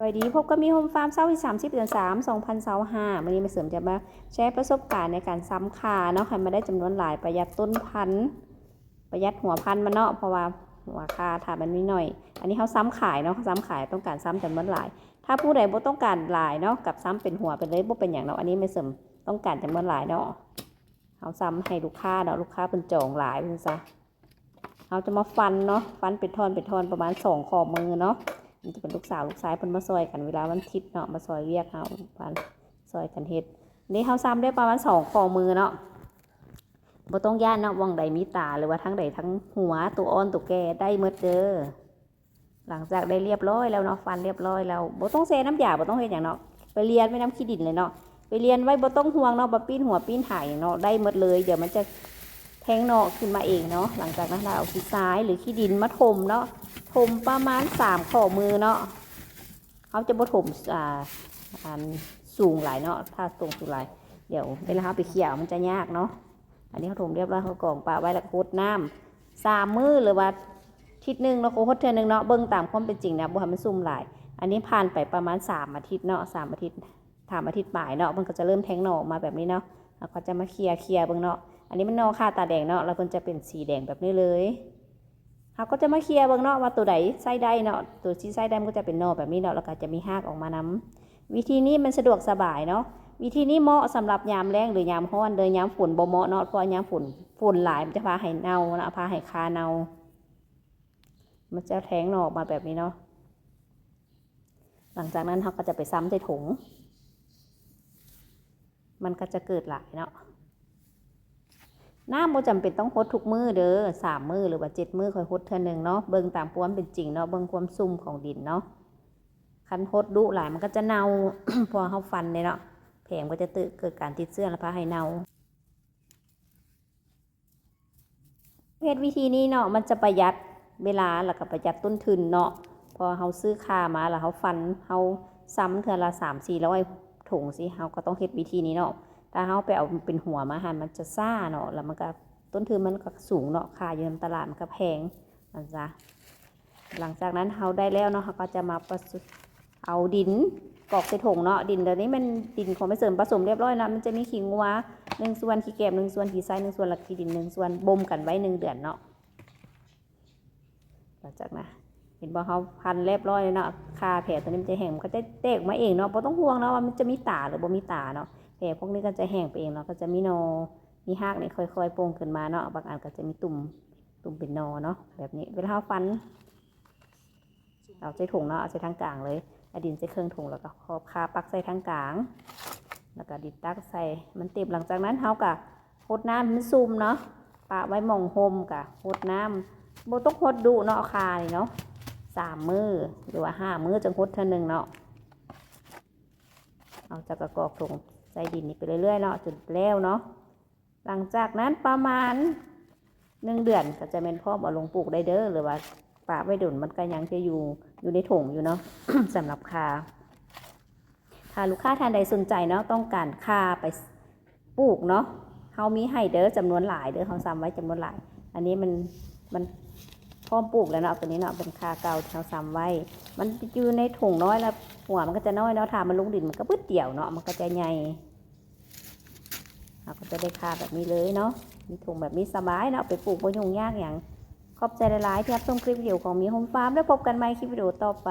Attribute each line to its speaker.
Speaker 1: สวัสดีพบกับมีโฮมฟาร์มเช้าที่30 เดือน 3 2025วันนี้มาเสริมจะมาแชร์ประสบการณ์ในการซ้ำขาเนาะให้มาได้จำนวนหลายประหยัดต้นพันธุ์ประหยัดหัวพันธุ์มันเนาะเพราะว่าหัวคาถ้ามันนิดหน่อยอันนี้เขาซ้ำขายเนาะซ้ำขายต้องการซ้ำจำนวนหลายถ้าผู้ใดบ่ต้องการหลายเนาะกับซ้ำเป็นหัวเป็นเลยบ่เป็นอย่างเนาะอันนี้มาเสริมต้องการจำนวนหลายเนาะเขาซ้ำให้ลูกค้าเนาะลูกค้าเป็นจองหลายเพิ่นซะเขาจะมาฟันเนาะฟันเป็นท่อนประมาณ2 ข้อมือเนาะมันจะเป็นลูกสาวลูกชายเพิ่นมาซอยกันเวลาวันทิศเนาะมาซอยเรียกเฮาพันซอยกันเฮ็ดนี่เฮาซ้ำได้ประมาณ2 ข้อมือเนาะบ่ต้องย่านเนาะวังใดมีตาหรือว่าทั้งใดทั้งหัวตัวอ่อนตัวแก่ได้หมดเด้อหลังจากได้เรียบร้อยแล้วเนาะฟันเรียบร้อยแล้วบ่ต้องเซน้ำยาบ่ต้องเฮ็ดหยังเนาะไปเรียนไม่น้ำขี้ดินเลยเนาะไปเรียนไว้บ่ต้องห่วงเนาะบ่ปีนหัวปีนถ่ายเนาะได้หมดเลยเดี๋ยวมันจะแทงเนาะขึ้นมาเองเนาะหลังจากนั้นเราเอาขี้ทรายหรือขี้ดินมาถมเนาะถมประมาณ3 ข้อมือเนาะเขาจะบ่ถมสูงหลายเนาะถ้าสูงหลายเดี๋ยวเวลาเขาไปเขี่ยมันจะยากเนาะอันนี้เขาถมเรียบร้อยเขากรองปลาไว้แล้วโคตรน้ำ3 มื้อหรือว่าทิศนึงแล้วโคตรเทื่อนึงเนาะเบิ่งตามความเป็นจริงนะบ่ให้มันซุ่มหลายอันนี้ผ่านไปประมาณ3 อาทิตย์เนาะ3 อาทิตย์3 อาทิตย์ปลายเนาะมันก็จะเริ่มแทงหน่อมาแบบนี้เนาะแล้วก็จะมาเคลียเบิ่งเนาะอันนี้มันนอค่าตาแดงเนาะแล้วมันจะเป็นสีแดงแบบนี้เลยเขาก็จะมาเคลียเบิ่งเนาะว่าตัวไหนไส้ได้เนาะตัวที่ไส้ได้มันก็จะเป็นนอแบบนี้เนาะแล้วก็จะมีหากออกมาน้ำวิธีนี้มันสะดวกสบายเนาะวิธีนี้เหมาะสำหรับยามแล้งหรือยามร้อนเดินยามฝนบ่เหมาะเนาะเพราะยามฝนหลายมันจะพาให้เน่านะพาให้คาเน่ามันจะแทงหน่อออกมาแบบนี้เนาะหลังจากนั้นเขาก็จะไปซ้ำใส่ถุงมันก็จะเกิดหลายเนาะน้ำบ่จำเป็นต้องฮดทุกมื้อเด้อ3 มื้อหรือว่า7 มื้อค่อยฮดเท่านึงเนาะเบิ่งตามความเป็นจริงเนาะเบิ่งความซุ่มของดินเนาะคันฮดดุหลายมันก็จะเน่า พอเขาฟันเลยเนาะแผงก็จะเกิดการติดเชื้อแล้วพาให้เน่าเฮ็ดวิธีนี้เนาะมันจะประหยัดเวลาแล้วก็ประหยัดต้นทุนเนาะพอเขาซื้อคามาแล้วเขาฟันเขาซ้ำเทื่อละ300-400 ถุงสิเขาก็ต้องเฮ็ดวิธีนี้เนาะถ้าเขาไปเอาเป็นหัวมาหั่นมันจะซ่าเนาะแล้วมันก็ต้นทุนมันก็สูงเนาะค่าอยู่ในตลาดมันก็แพงนะจ๊ะหลังจากนั้นเขาได้แล้วเนาะเขาก็จะมาเอาดินกรอกใส่ถุงเนาะดินเดี๋ยวนี้มันดินของไปเสริมผสมเรียบร้อยนะมันจะมีขี้งัว1 ส่วนขี้แกบ1 ส่วนขี้ทราย1 ส่วนแล้วขี้ดิน1 ส่วนบ่มกันไว้1 เดือนเนาะหลังจากนั้นเห็นบ่เขาพันเรียบร้อยเลยเนาะคาแผลตัวนี้มันจะแห้งมันก็จะแตกมาเองเนาะบ่ต้องห่วงเนาะว่ามันจะมีตาหรือบ่มีตาเนาะแผลพวกนี้ก็จะแห้งไปเองเนาะก็จะมีนอมีหากนี่ค่อยๆโป่งขึ้นมาเนาะบางอันก็จะมีตุ่มเป็นนอเนาะแบบนี้เวลาเขาฟันเอาใส่ถุงเนาะเอาใส่ทางกลางเลยเอาดินใส่เครื่องถุงแล้วก็ครอบคาปักใส่ทางกลางแล้วก็ดินตักใส่มันเต็มหลังจากนั้นเขาก็ฮดน้ำมันซุ่มเนาะปะไว้หม่องห่มกับฮดน้ำโบต้องฮดดุเนาะคานี่เนาะ3 มื้อหรือว่า5 มื้อจังฮดเท่านึงเนาะเอาจากกระกอกถุงใส่ดินนี่ไปเรื่อยๆเนาะจนแล้วเนาะหลังจากนั้นประมาณ1 เดือนก็จะเป็นพ่อเอาลงปลูกได้เด้อหรือว่าปะไว้ดุนมันก็ยังจะอยู่ในถุงอยู่เนาะ สำหรับคาถ้าลูกค้าท่านใดสนใจเนาะต้องการคาไปปลูกเนาะเขามีให้เด้อจำนวนหลายเด้อเขาซ้ำไว้จำนวนหลายอันนี้มันพร้อมปลูกแล้วเนาะตัวนี้เนาะเป็นคาเก่าที่เขาซ้ำไว้มันอยู่ในถุงน้อยแล้วหัวมันก็จะน้อยเนาะถ้ามันลงดินมันก็บึ้ดเดี่ยวเนาะมันก็จะใหญ่เราก็จะได้คาแบบนี้เลยเนาะมีถุงแบบนี้สบายเนาะไปปลูกบ่ยุ่งยากอย่างขอบใจหลายๆที่รับชมคลิปวิดีโอของมีโฮมฟาร์มแล้วพบกันใหม่คลิปวิดีโอต่อไป